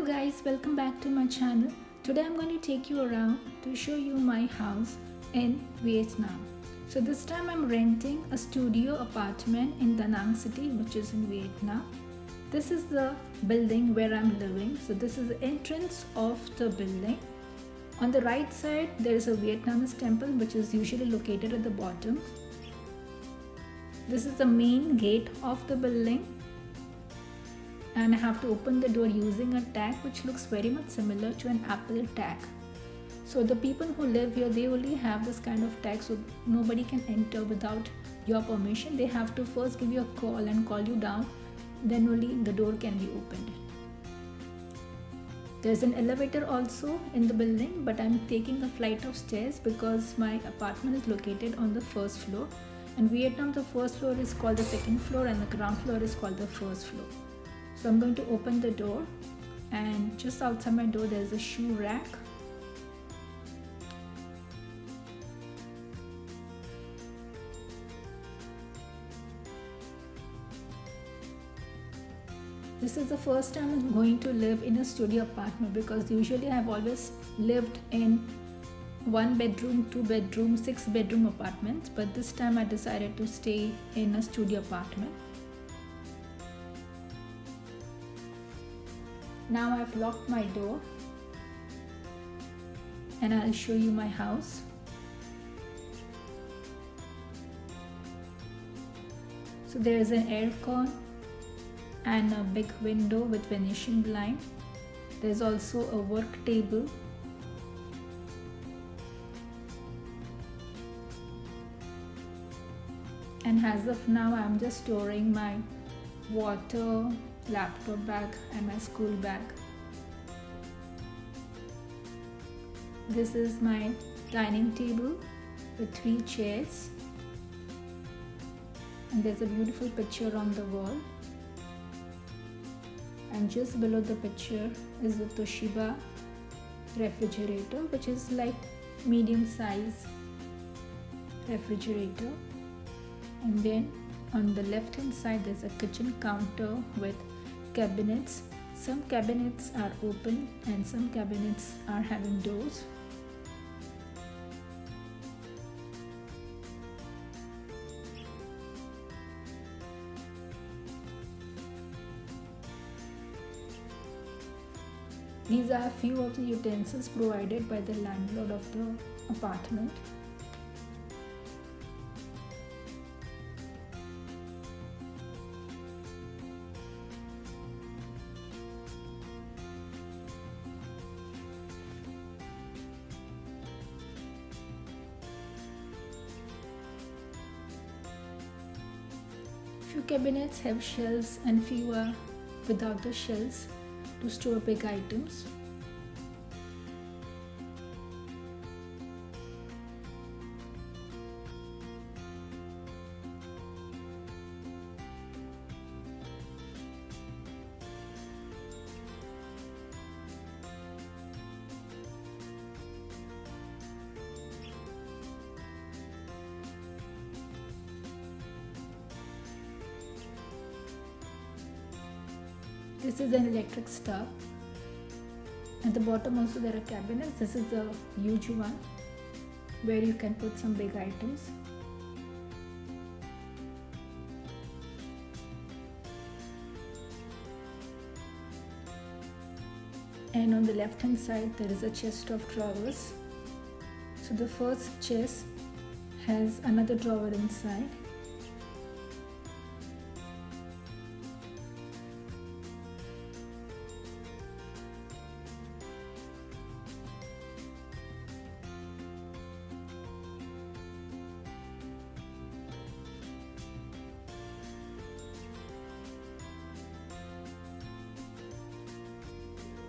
Hello guys, welcome back to my channel. Today I'm going to take you around to show you my house in Vietnam. So this time I'm renting a studio apartment in Danang city, which is in Vietnam. This is the building where I'm living. So this is the entrance of the building. On the right side there is a Vietnamese temple which is usually located at the bottom. This is the main gate of the building. And I have to open the door using a tag which looks very much similar to an Apple tag. So the people who live here, they only have this kind of tag, so nobody can enter without your permission. They have to first give you a call and call you down, then only the door can be opened. There's an elevator also in the building, but I'm taking a flight of stairs because my apartment is located on the first floor. In Vietnam, the first floor is called the second floor and the ground floor is called the first floor. So I'm going to open the door, and just outside my door there's a shoe rack. This is the first time I'm going to live in a studio apartment because usually I've always lived in 1 bedroom, 2 bedroom, 6 bedroom apartments, but this time I decided to stay in a studio apartment. Now I've locked my door and I'll show you my house. So there is an air con and a big window with Venetian blind. There's also a work table. And as of now, I'm just storing my water, laptop bag and my school bag. This is my dining table with 3 chairs, and there's a beautiful picture on the wall, and just below the picture is the Toshiba refrigerator, which is like medium size refrigerator. And then on the left hand side there's a kitchen counter with cabinets. Some cabinets are open and some cabinets are having doors. These are a few of the utensils provided by the landlord of the apartment. Few cabinets have shelves and few are without the shelves to store big items. This is an electric stove. At the bottom also there are cabinets. This is the huge one where you can put some big items. And on the left hand side there is a chest of drawers. So the first chest has another drawer inside.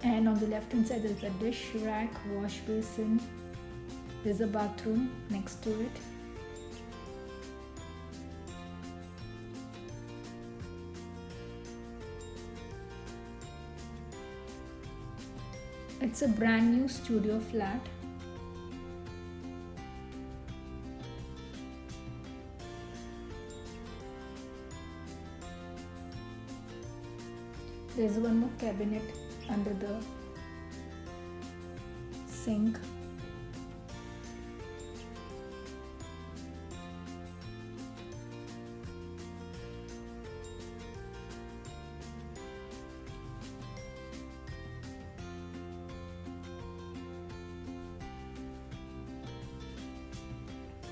And on the left hand side there is a dish rack, wash basin. There's a bathroom next to it. It's a brand new studio flat. There's one more cabinet under the sink.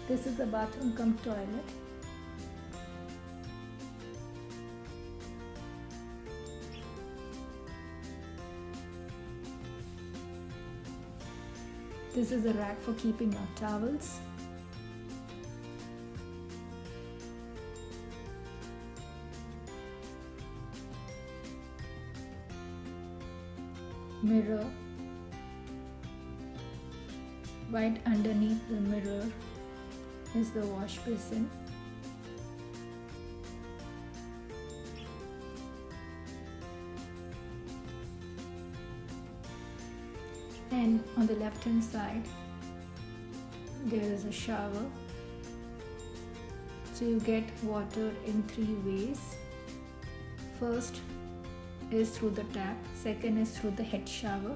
This is the bathroom cum toilet. This is a rack for keeping your towels. Mirror. Right underneath the mirror is the wash basin. And on the left hand side there is a shower. So you get water in 3 ways. First is through the tap, second is through the head shower,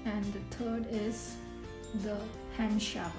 and the third is the hand shower.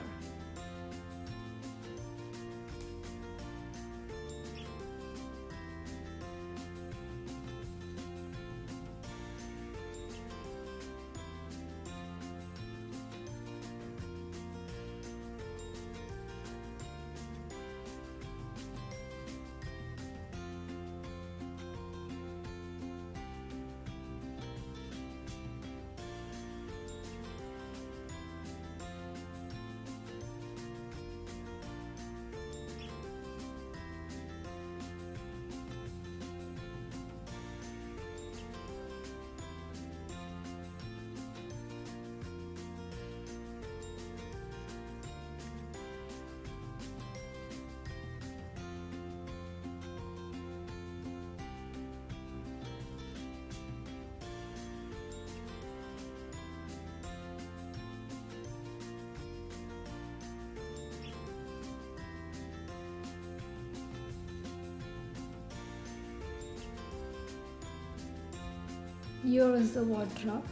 Here is the wardrobe,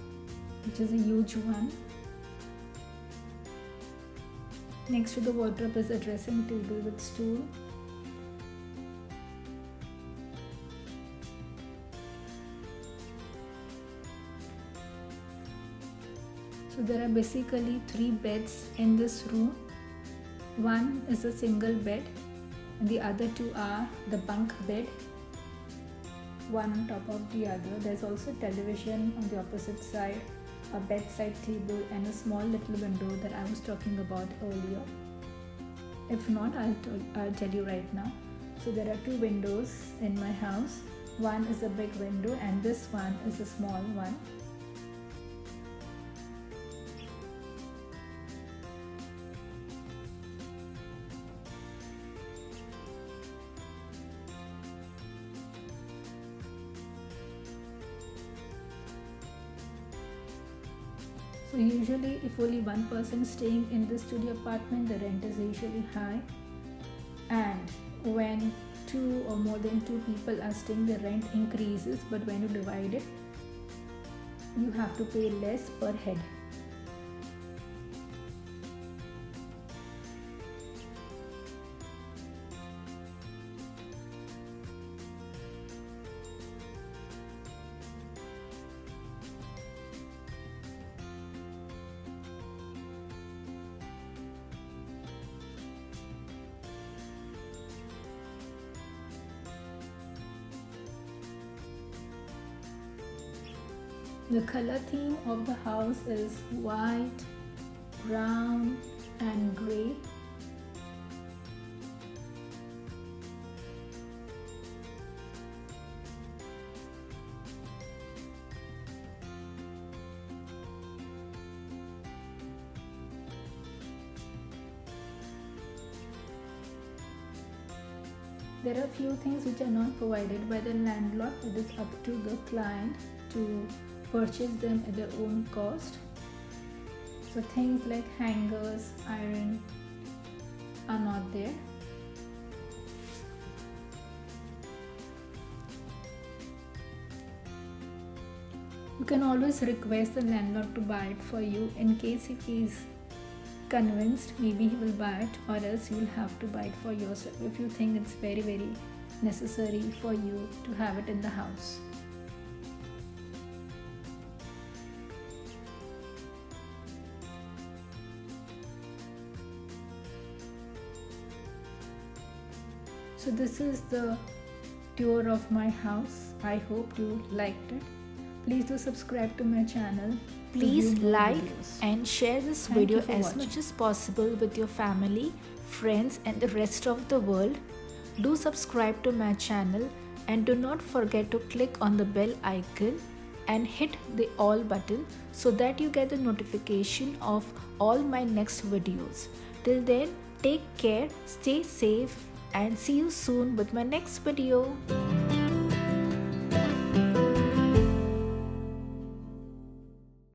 which is a huge one. Next to the wardrobe is a dressing table with stool. So there are basically 3 beds in this room. One is a single bed and the other 2 are the bunk bed, one on top of the other. There's also television on the opposite side, a bedside table and a small little window that I was talking about earlier. If not, I'll tell you right now. So there are 2 windows in my house. One is a big window and this one is a small one. So usually if only one person staying in the studio apartment, the rent is usually high, and when 2 or more than 2 people are staying, the rent increases, but when you divide it, you have to pay less per head. The color theme of the house is white, brown and grey. There are few things which are not provided by the landlord. It is up to the client to purchase them at their own cost. So things like hangers, iron are not there. You can always request the landlord to buy it for you in case if he is convinced, maybe he will buy it, or else you will have to buy it for yourself if you think it's very necessary for you to have it in the house. So this is the tour of my house. I hope you liked it. Please do subscribe to my channel. Please like videos. and share this Thank video you for as watching. much as possible with your family, friends and the rest of the world. Do subscribe to my channel and do not forget to click on the bell icon and hit the all button so that you get the notification of all my next videos. Till then, take care, stay safe and see you soon with my next video.